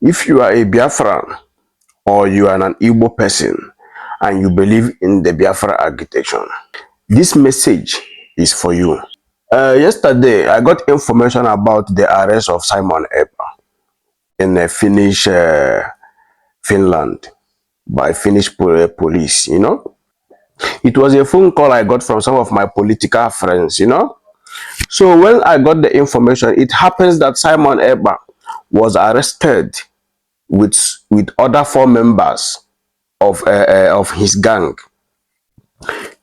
If you are a Biafran or you are an Igbo person and you believe in the Biafra agitation, this message is for you. Yesterday, I got information about the arrest of Simon Ekpa in Finnish Finland by Finnish police, It was a phone call I got from some of my political friends, So when I got the information, it happens that Simon Ekpa was arrested with other 4 members of his gang.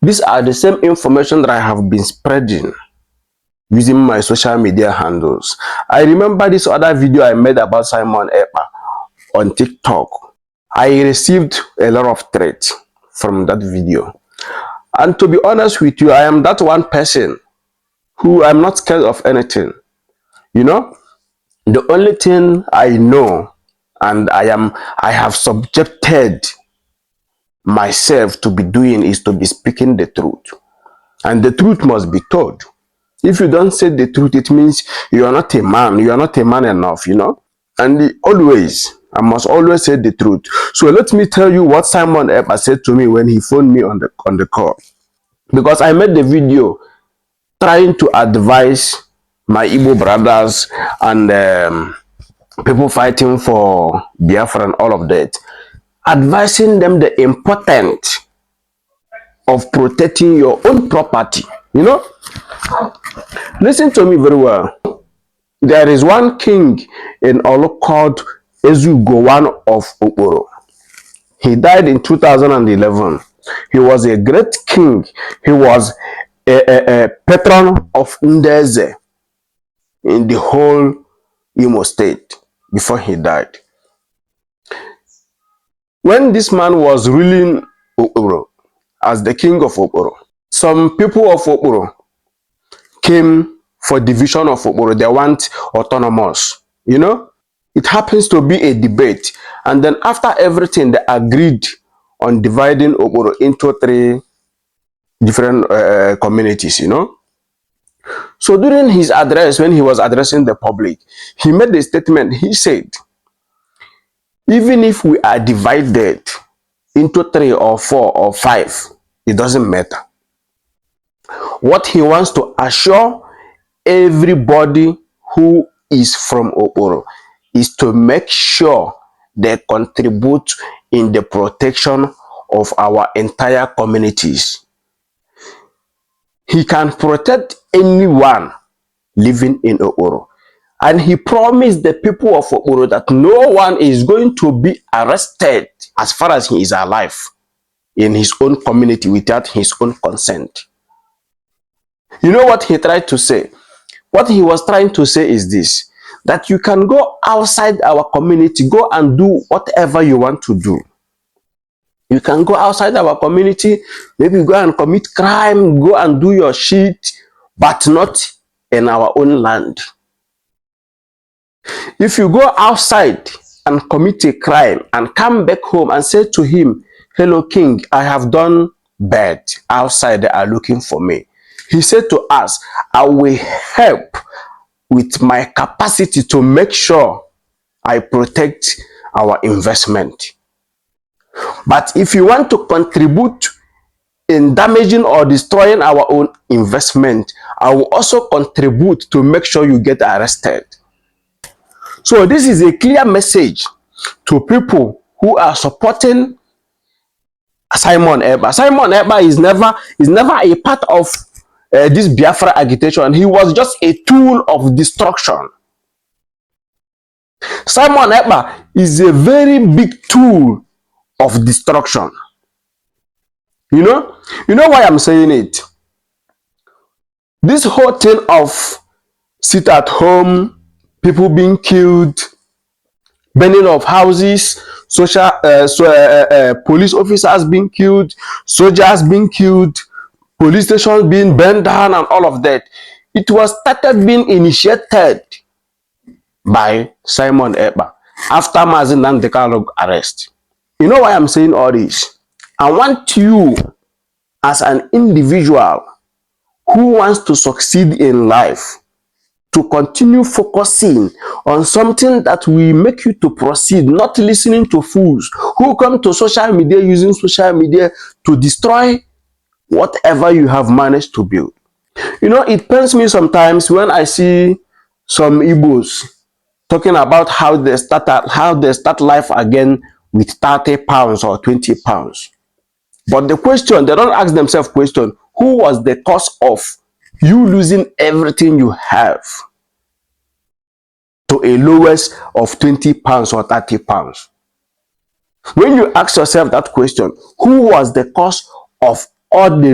These are the same information that I have been spreading using my social media handles. I remember this other video I made about Simon Ekpa on TikTok. I received a lot of threats from that video. And to be honest with you, I am that one person who I'm not scared of anything. The only thing I know and I have subjected myself to be doing is to be speaking the truth. And the truth must be told. If you don't say the truth, it means you are not a man. You are not a man enough, And I must always say the truth. So let me tell you what Simon Ekpa said to me when he phoned me on the call. Because I made the video trying to advise my Igbo brothers and people fighting for Biafra and all of that, advising them the importance of protecting your own property. Listen to me very well. There is one king in Olo called Ezugowan of Okporo. He died in 2011. He was a great king. He was a patron of Ndeze in the whole Imo state before he died. When this man was ruling Okporo as the king of Okporo, some people of Okporo came for division of Okporo. They want autonomous, It happens to be a debate. And then after everything, they agreed on dividing Okporo into 3 different communities, So during his address, when he was addressing the public, he made a statement. He said, even if we are divided into 3 or 4 or 5, it doesn't matter. What he wants to assure everybody who is from Okporo is to make sure they contribute in the protection of our entire communities. He can protect anyone living in Okporo. And he promised the people of Okporo that no one is going to be arrested as far as he is alive in his own community without his own consent. You know what he tried to say? What he was trying to say is this, that you can go outside our community, go and do whatever you want to do. You can go outside our community, maybe go and commit crime, go and do your shit, but not in our own land. If you go outside and commit a crime and come back home and say to him, hello king, I have done bad, outside they are looking for me. He said to us, I will help with my capacity to make sure I protect our investment. But if you want to contribute in damaging or destroying our own investment, I will also contribute to make sure you get arrested. So this is a clear message to people who are supporting Simon Ekpa. Simon Ekpa is never a part of this Biafra agitation. He was just a tool of destruction. Simon Ekpa is a very big tool of destruction. You know why I'm saying it? This whole thing of sit at home, people being killed, burning of houses, police officers being killed, soldiers being killed, police stations being burned down and all of that. It was started being initiated by Simon Ekpa after Mazi Nnamdi Kanu arrest. You know why I'm saying all this? I want you as an individual who wants to succeed in life to continue focusing on something that will make you to proceed, not listening to fools who come to social media using social media to destroy whatever you have managed to build. You know, it pains me sometimes when I see some Igbos talking about how they start life again with 30 pounds or 20 pounds. But the question, they don't ask themselves question, who was the cause of you losing everything you have to a lowest of 20 pounds or 30 pounds? When you ask yourself that question, who was the cause of all the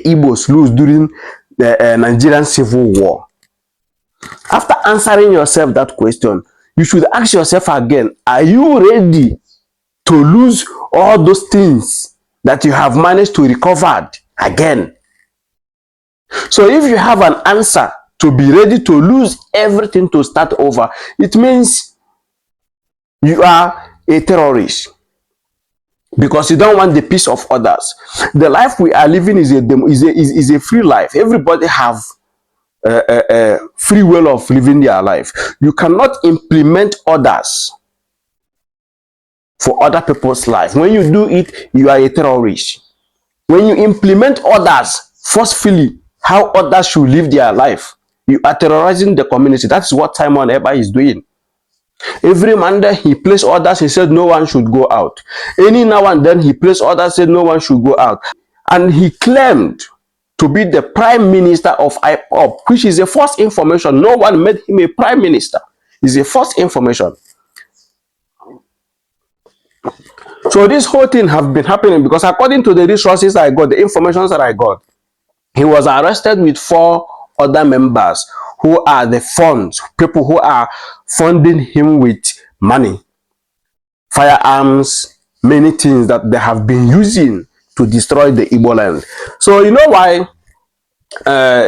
Igbos lose during the Nigerian Civil War? After answering yourself that question, you should ask yourself again, are you ready to lose all those things that you have managed to recover again? So if you have an answer to be ready to lose everything to start over, it means you are a terrorist, because you don't want the peace of others. The life we are living is a free life. Everybody have a free will of living their life. You cannot implement others for other people's life. When you do it, you are a terrorist. When you implement others forcefully how others should live their life, you are terrorizing the community. That's what Simon Ekpa is doing. Every Monday he placed orders, he said no one should go out. Any now and then he placed orders, said no one should go out. And he claimed to be the prime minister of IPOB, which is a false information. No one made him a prime minister. It's a false information. So this whole thing have been happening because according to the resources I got, the information that I got, he was arrested with 4 other members who are the funds, people who are funding him with money, firearms, many things that they have been using to destroy the Igbo land. So you know why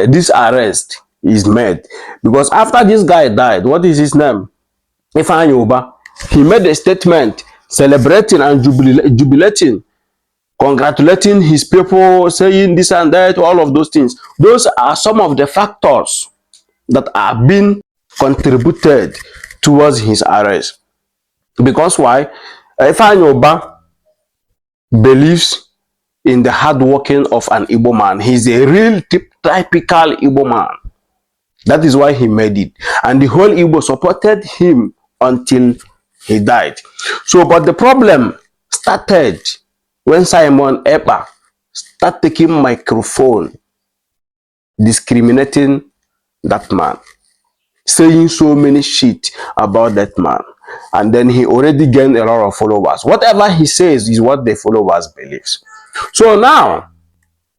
this arrest is made? Because after this guy died, what is his name? Ifeanyi, he made a statement celebrating and jubilating, congratulating his people, saying this and that, all of those things. Those are some of the factors that are being contributed towards his arrest. Because why? Ifeanyi believes in the hard working of an Igbo man. He's a real typical Igbo man. That is why he made it. And the whole Igbo supported him until he died. So, but the problem started when Simon Ekpa started taking microphone, discriminating that man, saying so many shit about that man. And then he already gained a lot of followers. Whatever he says is what the followers believe. So now,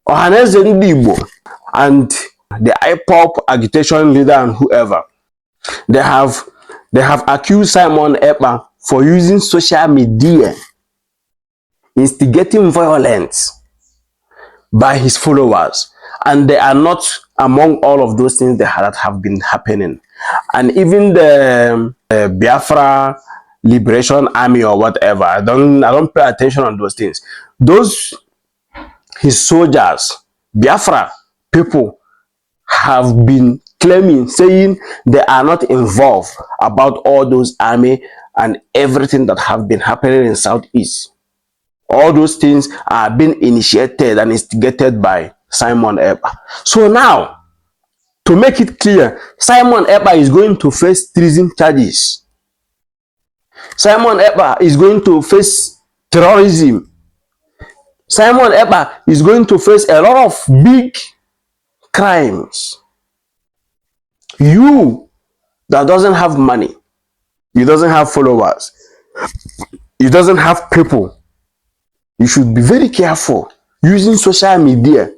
Ohaneze Ndibo and the IPOB agitation leader and whoever, they have accused Simon Ekpa for using social media, instigating violence by his followers, and they are not among all of those things that have been happening. And even the Biafra Liberation Army or whatever, I don't pay attention on those things. Those his soldiers, Biafra people, have been claiming, saying they are not involved about all those army and everything that have been happening in Southeast. All those things are being initiated and instigated by Simon Ekpa. So now, to make it clear, Simon Ekpa is going to face treason charges. Simon Ekpa is going to face terrorism. Simon Ekpa is going to face a lot of big crimes. You that doesn't have money, you doesn't have followers, you doesn't have people, you should be very careful using social media,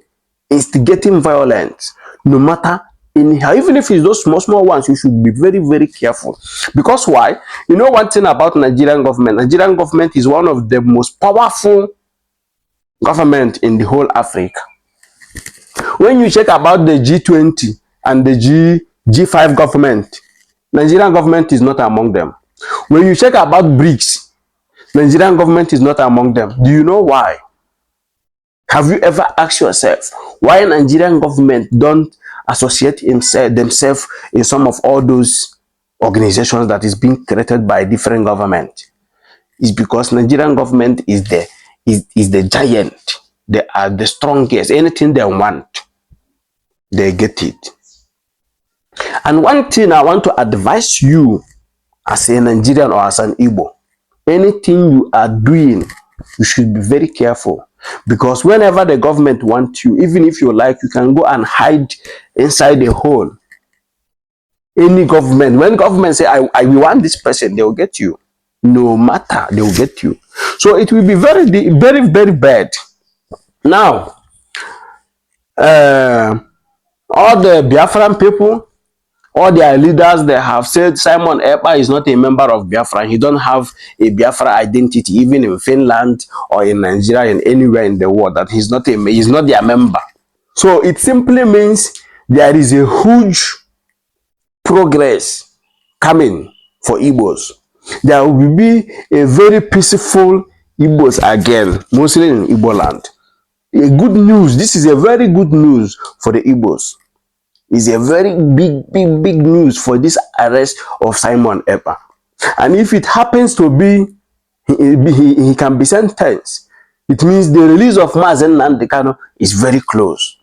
instigating violence, no matter anyhow. Even if it's those small ones, you should be very, very careful. Because why? You know one thing about Nigerian government? Nigerian government is one of the most powerful government in the whole Africa. When you check about the G20 and the G5 government, Nigerian government is not among them. When you check about BRICS, Nigerian government is not among them. Do you know why? Have you ever asked yourself why Nigerian government don't associate themselves in some of all those organizations that is being created by different government. Is because Nigerian government is the giant. They are the strongest. Anything they want, they get it. And one thing I want to advise you as a Nigerian or as an Igbo, anything you are doing, you should be very careful. Because whenever the government wants you, even if you like, you can go and hide inside a hole. Any government, when government say, I will want this person, they will get you. No matter, they will get you. So it will be very, very, very bad. Now, all the Biafran people, all their leaders, they have said Simon Ekpa is not a member of Biafra. He don't have a Biafra identity, even in Finland or in Nigeria and anywhere in the world. That he's not their member. So it simply means there is a huge progress coming for Igbos. There will be a very peaceful Igbos again, mostly in Igbo land. A good news. This is a very good news for the Igbos. It's a very big news for this arrest of Simon Ekpa. And if it happens to be, he can be sentenced. It means the release of Mazen Nnamdi Kanu is very close.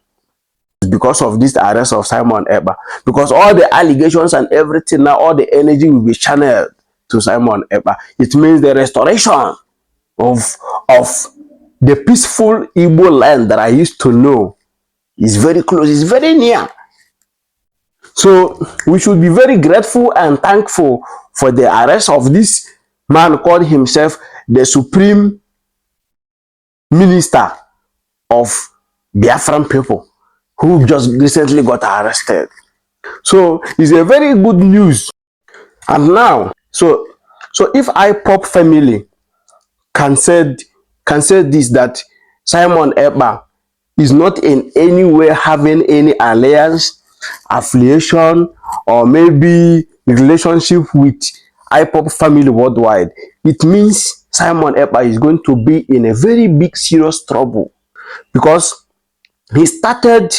Because of this arrest of Simon Ekpa. Because all the allegations and everything now, all the energy will be channeled to Simon Ekpa. It means the restoration of the peaceful Igbo land that I used to know is very close, is very near. So we should be very grateful and thankful for the arrest of this man called himself the Supreme Minister of Biafran people, who just recently got arrested. So it's a very good news. And now, so if IPOB family can say this, that Simon Ekpa is not in any way having any alliance, affiliation, or maybe relationship with IPOB family worldwide, it means Simon Ekpa is going to be in a very big serious trouble, because he started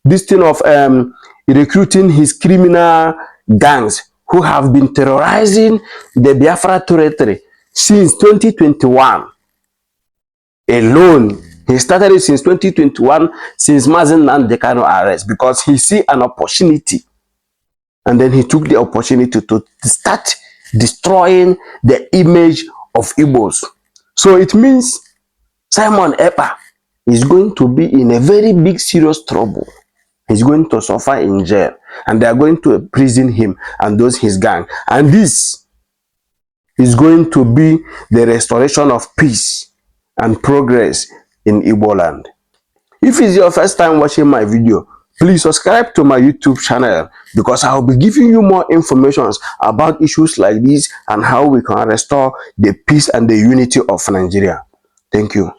this thing of recruiting his criminal gangs who have been terrorizing the Biafra territory since 2021 alone. He started it since 2021, since Mazen Nnamdi Kanu arrest, because he see an opportunity, and then he took the opportunity to start destroying the image of Igbos. So it means Simon Ekpa is going to be in a very big serious trouble. He's going to suffer in jail, and they are going to imprison him and those his gang. And this is going to be the restoration of peace and progress in Igbo land. If it's your first time watching my video, please subscribe to my YouTube channel, because I will be giving you more information about issues like this and how we can restore the peace and the unity of Nigeria. Thank you.